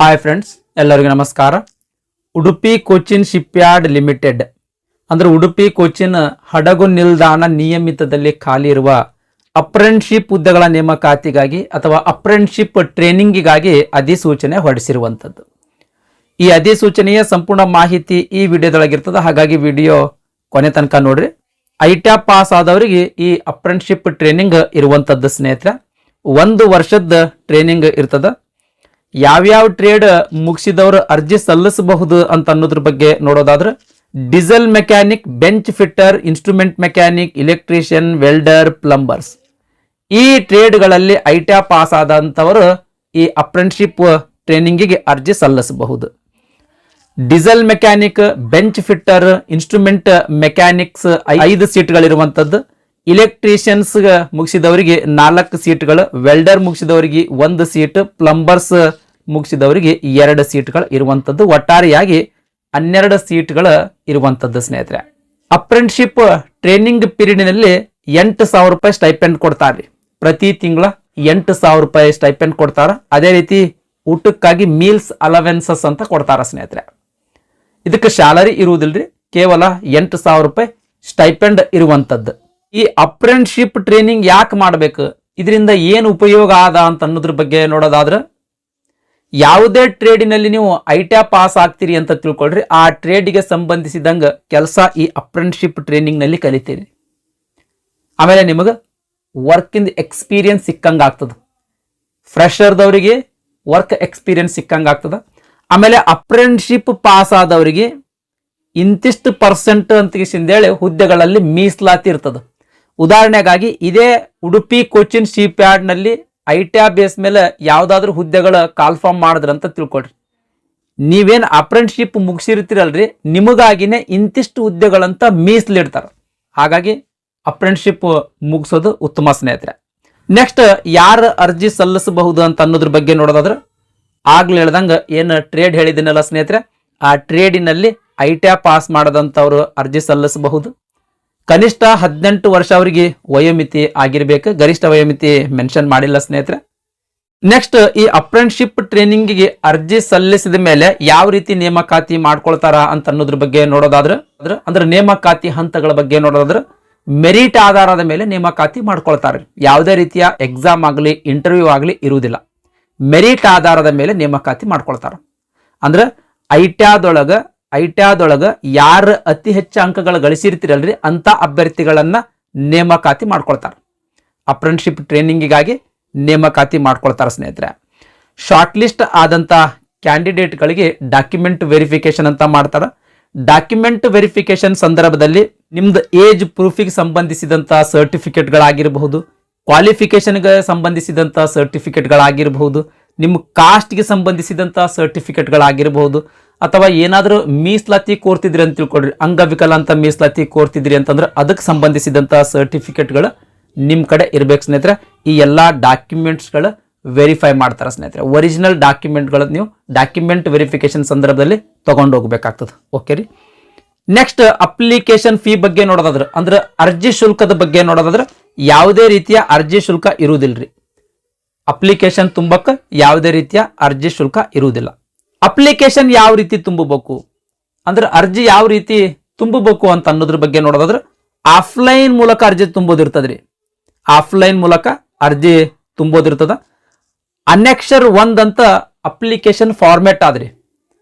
Hi friends, ಎಲ್ಲರಿಗೂ ನಮಸ್ಕಾರ. Udupi Cochin shipyard limited ಅಂದ್ರೆ ಉಡುಪಿ ಕೊಚ್ಚಿನ್ ಹಡಗು ನಿಲ್ದಾಣ ನಿಯಮಿತದಲ್ಲಿ ಖಾಲಿ ಇರುವ ಅಪ್ರೆಂಟಿಸ್ಶಿಪ್ ಹುದ್ದೆಗಳ ನೇಮಕಾತಿಗಾಗಿ ಅಥವಾ ಅಪ್ರೆಂಟಿಸ್ಶಿಪ್ ಟ್ರೈನಿಂಗಿಗಾಗಿ ಅಧಿಸೂಚನೆ ಹೊರಡಿಸಿರುವಂಥದ್ದು. ಈ ಅಧಿಸೂಚನೆಯ ಸಂಪೂರ್ಣ ಮಾಹಿತಿ ಈ ವಿಡಿಯೋದೊಳಗಿರ್ತದೆ. ಹಾಗಾಗಿ ವಿಡಿಯೋ ಕೊನೆ ತನಕ ನೋಡ್ರಿ. ಐಟ್ಯಾಪ್ ಪಾಸ್ ಆದವರಿಗೆ ಈ ಅಪ್ರೆಂಟಿಸ್ಶಿಪ್ ಟ್ರೈನಿಂಗ್ ಇರುವಂಥದ್ದು ಸ್ನೇಹಿತರೆ. 1 ವರ್ಷದ ಟ್ರೈನಿಂಗ್ ಇರ್ತದ. ಯಾವ್ಯಾವ ಟ್ರೇಡ್ ಮುಗಿಸಿದವರು ಅರ್ಜಿ ಸಲ್ಲಿಸಬಹುದು ಅಂತ ಅನ್ನೋದ್ರ ಬಗ್ಗೆ ನೋಡೋದಾದ್ರೆ diesel mechanic, bench fitter, instrument mechanic, electrician, welder, plumbers ಈ ಟ್ರೇಡ್ಗಳಲ್ಲಿ ಐಟ್ಯಾಪ್ ಪಾಸ್ ಆದಂಥವರು ಈ ಅಪ್ರೆಂಟಿಸ್ಶಿಪ್ ಟ್ರೈನಿಂಗಿಗೆ ಅರ್ಜಿ ಸಲ್ಲಿಸಬಹುದು. Diesel mechanic, bench fitter, instrument mechanics 5 ಸೀಟ್ಗಳಿರುವಂಥದ್ದು. ಇಲೆಕ್ಟ್ರಿಷಿಯನ್ಸ್ ಮುಗಿಸಿದವರಿಗೆ 4 ಸೀಟ್ಗಳು, ವೆಲ್ಡರ್ ಮುಗಿಸಿದವರಿಗೆ 1 ಸೀಟ್, ಪ್ಲಂಬರ್ಸ್ ಮುಗಿಸಿದವರಿಗೆ 2 ಸೀಟ್ಗಳು ಇರುವಂಥದ್ದು. ಒಟ್ಟಾರೆಯಾಗಿ 12 ಸೀಟ್ಗಳು ಇರುವಂಥದ್ದು ಸ್ನೇಹಿತರೆ. ಅಪ್ರೆಂಟಿಸ್ಶಿಪ್ ಟ್ರೈನಿಂಗ್ ಪೀರಿಯಡ್ನಲ್ಲಿ 8,000 ರೂಪಾಯಿ ಸ್ಟೈಪೆಂಡ್ ಕೊಡ್ತಾರೆ. ಪ್ರತಿ ತಿಂಗಳ 8,000 ರೂಪಾಯಿ ಸ್ಟೈಪೆಂಡ್ ಕೊಡ್ತಾರ. ಅದೇ ರೀತಿ ಊಟಕ್ಕಾಗಿ ಮೀಲ್ಸ್ ಅಲವೆನ್ಸಸ್ ಅಂತ ಕೊಡ್ತಾರ ಸ್ನೇಹಿತರೆ. ಇದಕ್ಕೆ ಸ್ಯಾಲರಿ ಇರುವುದಿಲ್ರಿ, ಕೇವಲ 8,000 ರೂಪಾಯಿ ಸ್ಟೈಪೆಂಡ್ ಇರುವಂಥದ್ದು. ಈ ಅಪ್ರೆಂಟಿಸ್ಶಿಪ್ ಟ್ರೈನಿಂಗ್ ಯಾಕೆ ಮಾಡಬೇಕು, ಇದರಿಂದ ಏನು ಉಪಯೋಗ ಆದ ಅಂತ ಅನ್ನೋದ್ರ ಬಗ್ಗೆ ನೋಡೋದಾದ್ರೆ, ಯಾವುದೇ ಟ್ರೇಡಿನಲ್ಲಿ ನೀವು ಐಟ್ಯಾಪ್ ಪಾಸ್ ಆಗ್ತೀರಿ ಅಂತ ತಿಳ್ಕೊಳ್ರಿ, ಆ ಟ್ರೇಡ್ಗೆ ಸಂಬಂಧಿಸಿದಂಗೆ ಕೆಲಸ ಈ ಅಪ್ರೆಂಟಿಸ್ಶಿಪ್ ಟ್ರೈನಿಂಗ್ ನಲ್ಲಿ ಕಲಿತೀರಿ. ಆಮೇಲೆ ನಿಮಗೆ ವರ್ಕ್ ಇನ್ ಎಕ್ಸ್ಪೀರಿಯನ್ಸ್ ಸಿಕ್ಕಂಗೆ ಆಗ್ತದೆ. ಫ್ರೆಶರ್ದವರಿಗೆ ವರ್ಕ್ ಎಕ್ಸ್ಪೀರಿಯನ್ಸ್ ಸಿಕ್ಕಂಗೆ ಆಗ್ತದೆ. ಆಮೇಲೆ ಅಪ್ರೆಂಟಿಸ್ಶಿಪ್ ಪಾಸ್ ಆದವರಿಗೆ ಇಂತಿಷ್ಟು % ಅಂತ ಹೇಳಿ ಹುದ್ದೆಗಳಲ್ಲಿ ಮೀಸಲಾತಿ ಇರ್ತದೆ. ಉದಾಹರಣೆಗಾಗಿ ಇದೇ ಉಡುಪಿ ಕೊಚ್ಚಿನ್ ಶಿಪ್ ಯಾರ್ಡ್ ನಲ್ಲಿ ಐಟ್ಯಾಪ್ ಬೇಸ್ ಮೇಲೆ ಯಾವ್ದಾದ್ರು ಹುದ್ದೆಗಳ ಕಾಲ್ಫಾರ್ಮ್ ಮಾಡಿದ್ರಂತ ತಿಳ್ಕೊಳ್ರಿ. ನೀವೇನು ಅಪ್ರೆಂಟಿಸ್ಶಿಪ್ ಮುಗಿಸಿರ್ತೀರಲ್ರಿ, ನಿಮಗಾಗಿನೇ ಇಂತಿಷ್ಟು ಹುದ್ದೆಗಳಂತ ಮೀಸಲಿಡ್ತಾರೆ. ಹಾಗಾಗಿ ಅಪ್ರೆಂಟಿಸ್ಶಿಪ್ ಮುಗಿಸೋದು ಉತ್ತಮ ಸ್ನೇಹಿತರೆ. ನೆಕ್ಸ್ಟ್ ಯಾರು ಅರ್ಜಿ ಸಲ್ಲಿಸಬಹುದು ಅಂತ ಅನ್ನೋದ್ರ ಬಗ್ಗೆ ನೋಡೋದಾದ್ರೆ, ಆಗ್ಲೇ ಹೇಳ್ದಂಗೆ ಏನು ಟ್ರೇಡ್ ಹೇಳಿದ್ದೀನಲ್ಲ ಸ್ನೇಹಿತರೆ, ಆ ಟ್ರೇಡಿನಲ್ಲಿ ಐಟ್ಯಾಪ್ ಪಾಸ್ ಮಾಡದಂಥವ್ರು ಅರ್ಜಿ ಸಲ್ಲಿಸಬಹುದು. ಕನಿಷ್ಠ 18 ವರ್ಷ ಅವರಿಗೆ ವಯೋಮಿತಿ ಆಗಿರ್ಬೇಕು. ಗರಿಷ್ಠ ವಯೋಮಿತಿ ಮೆನ್ಷನ್ ಮಾಡಿಲ್ಲ ಸ್ನೇಹಿತರೆ. ನೆಕ್ಸ್ಟ್ ಈ ಅಪ್ರೆಂಟಿಸ್ಶಿಪ್ ಟ್ರೈನಿಂಗಿಗೆ ಅರ್ಜಿ ಸಲ್ಲಿಸಿದ ಮೇಲೆ ಯಾವ ರೀತಿ ನೇಮಕಾತಿ ಮಾಡ್ಕೊಳ್ತಾರ ಅಂತ ಅನ್ನೋದ್ರ ಬಗ್ಗೆ ನೋಡೋದಾದ್ರೆ, ಅಂದ್ರೆ ನೇಮಕಾತಿ ಹಂತಗಳ ಬಗ್ಗೆ ನೋಡೋದಾದ್ರೆ, ಮೆರಿಟ್ ಆಧಾರದ ಮೇಲೆ ನೇಮಕಾತಿ ಮಾಡ್ಕೊಳ್ತಾರೆ. ಯಾವುದೇ ರೀತಿಯ ಎಕ್ಸಾಮ್ ಆಗಲಿ ಇಂಟರ್ವ್ಯೂ ಆಗಲಿ ಇರುವುದಿಲ್ಲ. ಮೆರಿಟ್ ಆಧಾರದ ಮೇಲೆ ನೇಮಕಾತಿ ಮಾಡ್ಕೊಳ್ತಾರ. ಅಂದ್ರೆ ಐಟ್ಯಾದೊಳಗ ಯಾರು ಅತಿ ಹೆಚ್ಚು ಅಂಕಗಳು ಗಳಿಸಿರ್ತೀರಲ್ರಿ ಅಂತ ಅಭ್ಯರ್ಥಿಗಳನ್ನ ನೇಮಕಾತಿ ಮಾಡ್ಕೊಳ್ತಾರೆ. ಅಪ್ರೆಂಟಿಸ್ಶಿಪ್ ಟ್ರೈನಿಂಗಿಗಾಗಿ ನೇಮಕಾತಿ ಮಾಡ್ಕೊಳ್ತಾರೆ ಸ್ನೇಹಿತರೆ. ಶಾರ್ಟ್ ಲಿಸ್ಟ್ ಆದಂತ ಕ್ಯಾಂಡಿಡೇಟ್ಗಳಿಗೆ ಡಾಕ್ಯುಮೆಂಟ್ ವೆರಿಫಿಕೇಶನ್ ಅಂತ ಮಾಡ್ತಾರೆ. ಡಾಕ್ಯುಮೆಂಟ್ ವೆರಿಫಿಕೇಶನ್ ಸಂದರ್ಭದಲ್ಲಿ ನಿಮ್ದು ಏಜ್ ಪ್ರೂಫಿಗೆ ಸಂಬಂಧಿಸಿದಂತ ಸರ್ಟಿಫಿಕೇಟ್ಗಳಾಗಿರಬಹುದು, ಕ್ವಾಲಿಫಿಕೇಶನ್ಗೆ ಸಂಬಂಧಿಸಿದಂತ ಸರ್ಟಿಫಿಕೇಟ್ಗಳಾಗಿರಬಹುದು, ನಿಮ್ಮ ಕಾಸ್ಟ್ಗೆ ಸಂಬಂಧಿಸಿದಂತ ಸರ್ಟಿಫಿಕೇಟ್ಗಳಾಗಿರಬಹುದು, ಅಥವಾ ಏನಾದರೂ ಮೀಸಲಾತಿ ಕೋರ್ತಿದ್ರಿ ಅಂತ ತಿಳ್ಕೊಡ್ರಿ, ಅಂಗವಿಕಲ ಅಂತ ಮೀಸಲಾತಿ ಕೋರ್ತಿದ್ರಿ ಅಂತಂದ್ರೆ ಅದಕ್ಕೆ ಸಂಬಂಧಿಸಿದಂತ ಸರ್ಟಿಫಿಕೇಟ್ಗಳು ನಿಮ್ಮ ಕಡೆ ಇರ್ಬೇಕು ಸ್ನೇಹಿತರೆ. ಈ ಎಲ್ಲಾ ಡಾಕ್ಯುಮೆಂಟ್ಸ್ಗಳು ವೆರಿಫೈ ಮಾಡ್ತಾರೆ ಸ್ನೇಹಿತರೆ. ಒರಿಜಿನಲ್ ಡಾಕ್ಯುಮೆಂಟ್ಗಳು ನೀವು ಡಾಕ್ಯುಮೆಂಟ್ ವೆರಿಫಿಕೇಶನ್ ಸಂದರ್ಭದಲ್ಲಿ ತಗೊಂಡು ಹೋಗ್ಬೇಕಾಗ್ತದೆ. ಓಕೆ ರೀ. ನೆಕ್ಸ್ಟ್ ಅಪ್ಲಿಕೇಶನ್ ಫೀ ಬಗ್ಗೆ ನೋಡೋದಾದ್ರೆ, ಅಂದ್ರೆ ಅರ್ಜಿ ಶುಲ್ಕದ ಬಗ್ಗೆ ನೋಡೋದಾದ್ರೆ, ಯಾವುದೇ ರೀತಿಯ ಅರ್ಜಿ ಶುಲ್ಕ ಇರುವುದಿಲ್ರಿ. ಅಪ್ಲಿಕೇಶನ್ ತುಂಬಕ್ಕೆ ಯಾವುದೇ ರೀತಿಯ ಅರ್ಜಿ ಶುಲ್ಕ ಇರುವುದಿಲ್ಲ. ಅಪ್ಲಿಕೇಶನ್ ಯಾವ ರೀತಿ ತುಂಬಬೇಕು ಅಂದ್ರೆ, ಅರ್ಜಿ ಯಾವ ರೀತಿ ತುಂಬಬೇಕು ಅಂತ ಅನ್ನೋದ್ರ ಬಗ್ಗೆ ನೋಡೋದಾದ್ರೆ, ಆಫ್ಲೈನ್ ಮೂಲಕ ಅರ್ಜಿ ತುಂಬೋದಿರ್ತದ್ರಿ. ಆಫ್ಲೈನ್ ಮೂಲಕ ಅರ್ಜಿ ತುಂಬೋದಿರ್ತದ. ಅನೆಕ್ಷರ್ 1 ಅಂತ ಅಪ್ಲಿಕೇಶನ್ ಫಾರ್ಮ್ಯಾಟ್ ಆದ್ರಿ.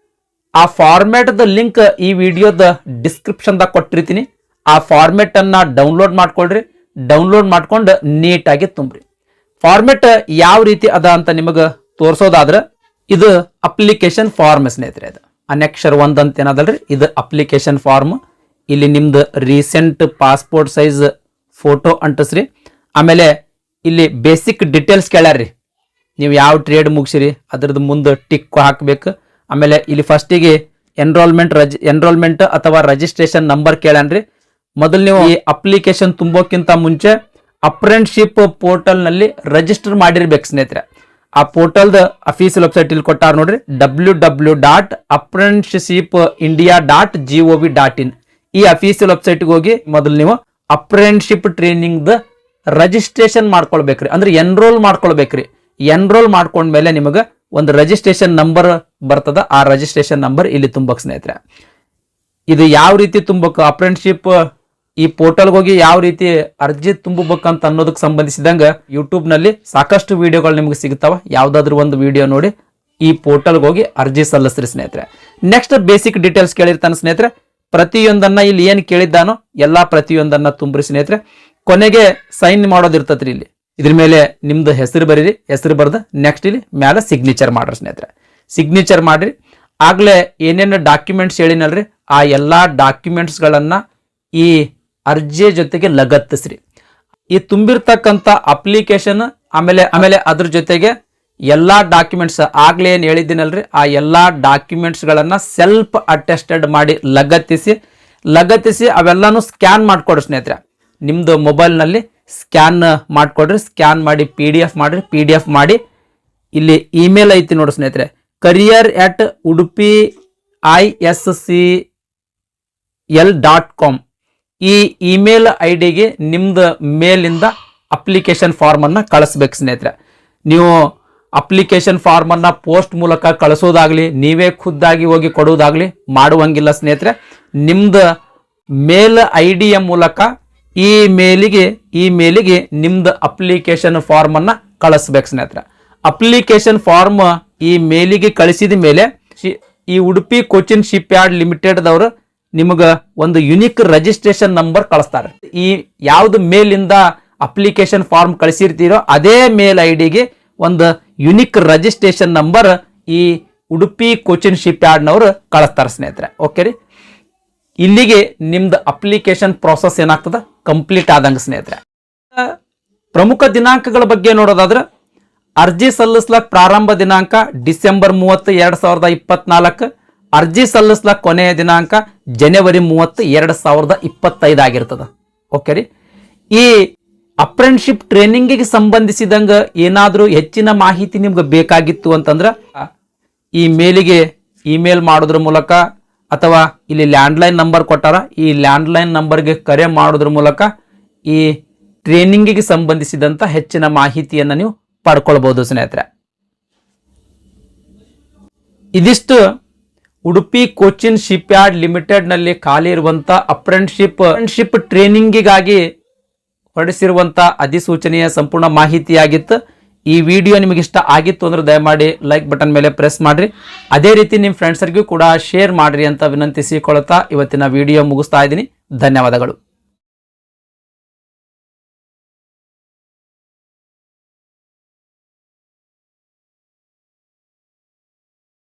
ಆ ಫಾರ್ಮ್ಯಾಟ್ದ ಲಿಂಕ್ ಈ ವಿಡಿಯೋದ ಡಿಸ್ಕ್ರಿಪ್ಷನ್ದಾಗ ಕೊಟ್ಟಿರ್ತೀನಿ. ಆ ಫಾರ್ಮ್ಯಾಟ್ ಅನ್ನ ಡೌನ್ಲೋಡ್ ಮಾಡ್ಕೊಳ್ರಿ. ಡೌನ್ಲೋಡ್ ಮಾಡ್ಕೊಂಡು ನೀಟಾಗಿ ತುಂಬ್ರಿ. ಫಾರ್ಮ್ಯಾಟ್ ಯಾವ ರೀತಿ ಅದ ಅಂತ ನಿಮಗೆ ತೋರಿಸೋದಾದ್ರೆ, ಇದು ಅಪ್ಲಿಕೇಶನ್ ಫಾರ್ಮ್ ಸ್ನೇಹಿತರೆ. ಇದು ಅನೆಕ್ಷರ್ 1 ಅಂತ ಏನದಲ್ರಿ, ಇದು ಅಪ್ಲಿಕೇಶನ್ ಫಾರ್ಮ್. ಇಲ್ಲಿ ನಿಮ್ದು ರೀಸೆಂಟ್ ಪಾಸ್ಪೋರ್ಟ್ ಸೈಜ್ ಫೋಟೋ ಅಂಟಿಸ್ರಿ. ಆಮೇಲೆ ಇಲ್ಲಿ ಬೇಸಿಕ್ ಡೀಟೇಲ್ಸ್ ಕೇಳ್ಯಾರ್ರಿ. ನೀವು ಯಾವ ಟ್ರೇಡ್ ಮುಗಿಸಿರಿ ಅದ್ರದ್ದು ಮುಂದೆ ಟಿಕ್ ಹಾಕಬೇಕು. ಆಮೇಲೆ ಇಲ್ಲಿ ಫಸ್ಟಿಗೆ ಎನ್ರೋಲ್ಮೆಂಟ್ ಅಥವಾ ರಿಜಿಸ್ಟ್ರೇಷನ್ ನಂಬರ್ ಕೇಳ್ಯಾನ್ರಿ. ಮೊದಲು ನೀವು ಈ ಅಪ್ಲಿಕೇಶನ್ ತುಂಬೋಕ್ಕಿಂತ ಮುಂಚೆ ಅಪ್ರೆಂಟಿಸ್ಶಿಪ್ ಪೋರ್ಟಲ್ ನಲ್ಲಿ ರಿಜಿಸ್ಟರ್ ಮಾಡಿರ್ಬೇಕು ಸ್ನೇಹಿತರೆ. ಆ ಪೋರ್ಟಲ್ದ ಅಫೀಸಿಯಲ್ ವೆಬ್ಸೈಟ್ ಇಲ್ಲಿ ಕೊಟ್ಟಾರ ನೋಡ್ರಿ, www.apprenticeshipindia.gov.in. ಈ ಅಫೀಸಿಯಲ್ ವೆಬ್ಸೈಟ್ಗೆ ಹೋಗಿ ಮೊದಲು ನೀವು ಅಪ್ರೆಂಟಿಸ್ಶಿಪ್ ಟ್ರೈನಿಂಗ್ ದ ರಿಜಿಸ್ಟ್ರೇಷನ್ ಮಾಡ್ಕೊಳ್ಬೇಕ್ರಿ. ಅಂದ್ರೆ ಎನ್ರೋಲ್ ಮಾಡ್ಕೊಳ್ಬೇಕ್ರಿ. ಎನ್ರೋಲ್ ಮಾಡ್ಕೊಂಡ್ಮೇಲೆ ನಿಮಗೆ ಒಂದು ರಿಜಿಸ್ಟ್ರೇಷನ್ ನಂಬರ್ ಬರ್ತದ ಆ ರಿಜಿಸ್ಟ್ರೇಷನ್ ನಂಬರ್ ಇಲ್ಲಿ ತುಂಬಕ್ ಸ್ನೇಹಿತರೆ. ಇದು ಯಾವ ರೀತಿ ತುಂಬಬೇಕು, ಅಪ್ರೆಂಟಿಸ್ಶಿಪ್ ಈ ಪೋರ್ಟಲ್ಗೆ ಹೋಗಿ ಯಾವ ರೀತಿ ಅರ್ಜಿ ತುಂಬಬೇಕಂತ ಅನ್ನೋದಕ್ಕೆ ಸಂಬಂಧಿಸಿದಂಗ ಯೂಟ್ಯೂಬ್ ನಲ್ಲಿ ಸಾಕಷ್ಟು ವಿಡಿಯೋಗಳು ನಿಮ್ಗೆ ಸಿಗ್ತಾವ. ಯಾವ್ದಾದ್ರು ಒಂದು ವಿಡಿಯೋ ನೋಡಿ ಈ ಪೋರ್ಟಲ್ಗೆ ಹೋಗಿ ಅರ್ಜಿ ಸಲ್ಲಿಸ್ರಿ ಸ್ನೇಹಿತರೆ. ನೆಕ್ಸ್ಟ್ ಬೇಸಿಕ್ ಡೀಟೇಲ್ಸ್ ಕೇಳಿರ್ತಾನೆ ಸ್ನೇಹಿತರೆ. ಪ್ರತಿಯೊಂದನ್ನ ಇಲ್ಲಿ ಏನ್ ಕೇಳಿದ್ದಾನೋ ಎಲ್ಲಾ ಪ್ರತಿಯೊಂದನ್ನ ತುಂಬ್ರಿ ಸ್ನೇಹಿತರೆ. ಕೊನೆಗೆ ಸೈನ್ ಮಾಡೋದಿರ್ತತ್ರಿ ಇಲ್ಲಿ. ಇದ್ರ ಮೇಲೆ ನಿಮ್ದು ಹೆಸರು ಬರೀರಿ, ಹೆಸರು ಬರ್ದ ನೆಕ್ಸ್ಟ್ ಇಲ್ಲಿ ಮೇಲೆ ಸಿಗ್ನೇಚರ್ ಮಾಡ್ರಿ ಸ್ನೇಹಿತರೆ. ಸಿಗ್ನೇಚರ್ ಮಾಡ್ರಿ. ಆಗ್ಲೇ ಏನೇನು ಡಾಕ್ಯುಮೆಂಟ್ಸ್ ಹೇಳಿನಲ್ರಿ ಆ ಎಲ್ಲಾ ಡಾಕ್ಯುಮೆಂಟ್ಸ್ ಗಳನ್ನ ಈ ಅರ್ಜಿಯ ಜೊತೆಗೆ ಲಗತ್ತಿಸ್ರಿ. ಈ ತುಂಬಿರ್ತಕ್ಕಂಥ ಅಪ್ಲಿಕೇಶನ್ ಆಮೇಲೆ ಅದ್ರ ಜೊತೆಗೆ ಎಲ್ಲಾ ಡಾಕ್ಯುಮೆಂಟ್ಸ್ ಆಗ್ಲೇ ಏನ್ ಹೇಳಿದ್ದೀನಲ್ರಿ ಆ ಎಲ್ಲಾ ಡಾಕ್ಯುಮೆಂಟ್ಸ್ ಗಳನ್ನ ಸೆಲ್ಫ್ ಅಟೆಸ್ಟೆಡ್ ಮಾಡಿ ಲಗತ್ತಿಸಿ ಅವೆಲ್ಲಾನು ಸ್ಕ್ಯಾನ್ ಮಾಡ್ಕೊಡ್ರಿ ಸ್ನೇಹಿತರೆ. ನಿಮ್ದು ಮೊಬೈಲ್ ನಲ್ಲಿ ಸ್ಕ್ಯಾನ್ ಮಾಡ್ಕೊಡ್ರಿ. ಸ್ಕ್ಯಾನ್ ಮಾಡಿ PDF ಮಾಡ್ರಿ. PDF ಮಾಡಿ ಇಲ್ಲಿ ಇಮೇಲ್ ಐತಿ ನೋಡಿ ಸ್ನೇಹಿತರೆ, career@udupi.iscl.com. ಈ ಇಮೇಲ್ ಐಡಿಗೆ ನಿಮ್ದು ಮೇಲಿಂದ ಅಪ್ಲಿಕೇಶನ್ ಫಾರ್ಮ್ ಅನ್ನ ಕಳಿಸ್ಬೇಕು ಸ್ನೇಹಿತರೆ. ನೀವು ಅಪ್ಲಿಕೇಶನ್ ಫಾರ್ಮ್ ಅನ್ನ ಪೋಸ್ಟ್ ಮೂಲಕ ಕಳಿಸೋದಾಗ್ಲಿ ನೀವೇ ಖುದ್ದಾಗಿ ಹೋಗಿ ಕೊಡುವುದಾಗ್ಲಿ ಮಾಡುವಂಗಿಲ್ಲ ಸ್ನೇಹಿತರೆ. ನಿಮ್ದು ಮೇಲ್ ಐಡಿಯ ಮೂಲಕ ಈ ಮೇಲಿಗೆ ನಿಮ್ದು ಅಪ್ಲಿಕೇಶನ್ ಫಾರ್ಮ್ ಅನ್ನ ಕಳಿಸ್ಬೇಕು ಸ್ನೇಹಿತರೆ. ಅಪ್ಲಿಕೇಶನ್ ಫಾರ್ಮ್ ಈ ಮೇಲಿಗೆ ಕಳಿಸಿದ ಮೇಲೆ ಈ Udupi Cochin shipyard limited ದವರು ನಿಮಗ ಒಂದು ಯುನಿಕ್ ರಿಜಿಸ್ಟ್ರೇಷನ್ ನಂಬರ್ ಕಳಿಸ್ತಾರೆ. ಈ ಯಾವ್ದು ಮೇಲಿಂದ ಅಪ್ಲಿಕೇಶನ್ ಫಾರ್ಮ್ ಕಳಿಸಿರ್ತೀರೋ ಅದೇ ಮೇಲ್ ಐಡಿಗೆ ಒಂದು ಯುನಿಕ್ ರಿಜಿಸ್ಟ್ರೇಷನ್ ನಂಬರ್ ಈ ಉಡುಪಿ ಕೊಚ್ಚಿನ್ ಶಿಪ್ ಯಾರ್ಡ್ ನವರು ಕಳಿಸ್ತಾರೆ ಸ್ನೇಹಿತರೆ. ಓಕೆ ರೀ, ಇಲ್ಲಿಗೆ ನಿಮ್ದು ಅಪ್ಲಿಕೇಶನ್ ಪ್ರಾಸೆಸ್ ಏನಾಗ್ತದ ಕಂಪ್ಲೀಟ್ ಆದಂಗ ಸ್ನೇಹಿತರೆ. ಪ್ರಮುಖ ದಿನಾಂಕಗಳ ಬಗ್ಗೆ ನೋಡೋದಾದ್ರೆ ಅರ್ಜಿ ಸಲ್ಲಿಸ್ಲಕ್ ಪ್ರಾರಂಭ ದಿನಾಂಕ ಡಿಸೆಂಬರ್ 30, 2024. ಅರ್ಜಿ ಸಲ್ಲಿಸ್ಲಕ್ ಕೊನೆಯ ದಿನಾಂಕ ಜನವರಿ 30, 2025 ಆಗಿರ್ತದ. ಓಕೆ ರೀ, ಈ ಅಪ್ರೆಂಟಿಸ್ಶಿಪ್ ಟ್ರೈನಿಂಗಿಗೆ ಸಂಬಂಧಿಸಿದಂಗ ಏನಾದ್ರೂ ಹೆಚ್ಚಿನ ಮಾಹಿತಿ ನಿಮ್ಗೆ ಬೇಕಾಗಿತ್ತು ಅಂತಂದ್ರ ಈ ಮೇಲಿಗೆ ಇಮೇಲ್ ಮಾಡೋದ್ರ ಮೂಲಕ ಅಥವಾ ಇಲ್ಲಿ ಲ್ಯಾಂಡ್ಲೈನ್ ನಂಬರ್ ಕೊಟ್ಟಾರ, ಈ ಲ್ಯಾಂಡ್ಲೈನ್ ನಂಬರ್ಗೆ ಕರೆ ಮಾಡೋದ್ರ ಮೂಲಕ ಈ ಟ್ರೈನಿಂಗಿಗೆ ಸಂಬಂಧಿಸಿದಂತ ಹೆಚ್ಚಿನ ಮಾಹಿತಿಯನ್ನು ನೀವು ಪಡ್ಕೊಳ್ಬಹುದು ಸ್ನೇಹಿತರೆ. ಇದಿಷ್ಟು Udupi Cochin shipyard limited ನಲ್ಲಿ ಖಾಲಿ ಇರುವಂತ ಅಪ್ರೆಂಟಿಸ್ಶಿಪ್ ಟ್ರೈನಿಂಗಿಗಾಗಿ ಹೊರಡಿಸಿರುವಂತ ಅಧಿಸೂಚನೆಯ ಸಂಪೂರ್ಣ ಮಾಹಿತಿಯಾಗಿತ್ತು. ಈ ವಿಡಿಯೋ ನಿಮಗೆ ಇಷ್ಟ ಆಗಿತ್ತು ಅಂದ್ರೆ ದಯಮಾಡಿ ಲೈಕ್ ಬಟನ್ ಮೇಲೆ ಪ್ರೆಸ್ ಮಾಡ್ರಿ. ಅದೇ ರೀತಿ ನಿಮ್ಮ ಫ್ರೆಂಡ್ಸರಿಗೂ ಕೂಡ ಶೇರ್ ಮಾಡ್ರಿ ಅಂತ ವಿನಂತಿಸಿಕೊಳ್ಳುತ್ತಾ ಇವತ್ತಿನ ವಿಡಿಯೋ ಮುಗಿಸ್ತಾ ಇದ್ದೀನಿ. ಧನ್ಯವಾದಗಳು.